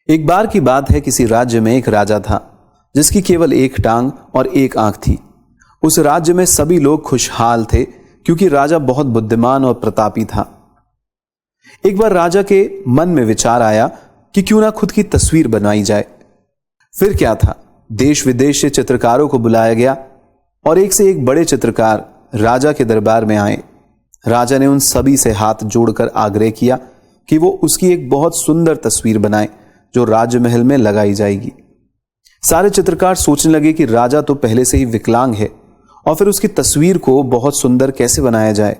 एक बार की बात है, किसी राज्य में एक राजा था जिसकी केवल एक टांग और एक आंख थी। उस राज्य में सभी लोग खुशहाल थे क्योंकि राजा बहुत बुद्धिमान और प्रतापी था। एक बार राजा के मन में विचार आया कि क्यों ना खुद की तस्वीर बनाई जाए। फिर क्या था, देश विदेश से चित्रकारों को बुलाया गया और एक से एक बड़े चित्रकार राजा के दरबार में आए। राजा ने उन सभी से हाथ जोड़कर आग्रह किया कि वो उसकी एक बहुत सुंदर तस्वीर बनाए जो राजमहल में लगाई जाएगी। सारे चित्रकार सोचने लगे कि राजा तो पहले से ही विकलांग है और फिर उसकी तस्वीर को बहुत सुंदर कैसे बनाया जाए,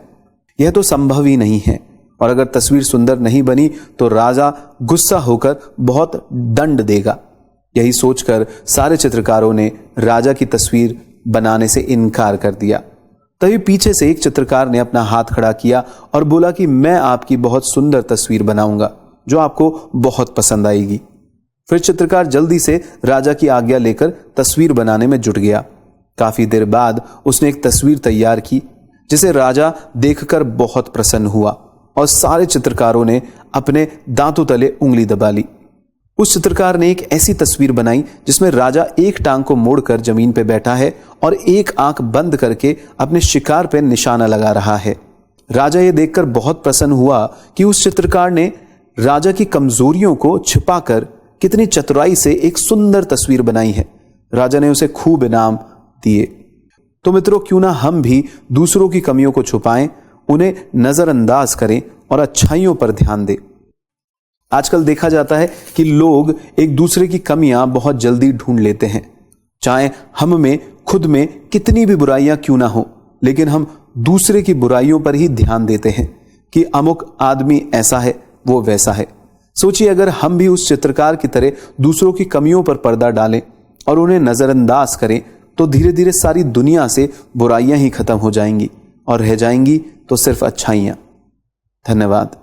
यह तो संभव ही नहीं है। और अगर तस्वीर सुंदर नहीं बनी तो राजा गुस्सा होकर बहुत दंड देगा। यही सोचकर सारे चित्रकारों ने राजा की तस्वीर बनाने से इनकार कर दिया। तभी पीछे से एक चित्रकार ने अपना हाथ खड़ा किया और बोला कि मैं आपकी बहुत सुंदर तस्वीर बनाऊंगा जो आपको बहुत पसंद आएगी। फिर चित्रकार जल्दी से राजा की आज्ञा लेकर तस्वीर बनाने में जुट गया। काफी देर बाद उसने एक तस्वीर तैयार की जिसे राजा देखकर बहुत प्रसन्न हुआ और सारे चित्रकारों ने अपने दांतों तले उंगली दबा ली। उस चित्रकार ने एक ऐसी तस्वीर बनाई जिसमें राजा एक टांग को मोड़कर जमीन पर बैठा है और एक आंख बंद करके अपने शिकार पर निशाना लगा रहा है। राजा यह देखकर बहुत प्रसन्न हुआ कि उस चित्रकार ने राजा की कमजोरियों को छिपाकर कितनी चतुराई से एक सुंदर तस्वीर बनाई है। राजा ने उसे खूब इनाम दिए। तो मित्रों, क्यों ना हम भी दूसरों की कमियों को छुपाएं, उन्हें नजरअंदाज करें और अच्छाइयों पर ध्यान दें। आजकल देखा जाता है कि लोग एक दूसरे की कमियां बहुत जल्दी ढूंढ लेते हैं। चाहे हम में खुद में कितनी भी बुराइयां क्यों ना हो, लेकिन हम दूसरे की बुराइयों पर ही ध्यान देते हैं कि अमुक आदमी ऐसा है, वो वैसा है। सोचिए, अगर हम भी उस चित्रकार की तरह दूसरों की कमियों पर पर्दा डालें और उन्हें नजरअंदाज करें तो धीरे धीरे सारी दुनिया से बुराइयां ही खत्म हो जाएंगी और रह जाएंगी तो सिर्फ अच्छाइयां। धन्यवाद।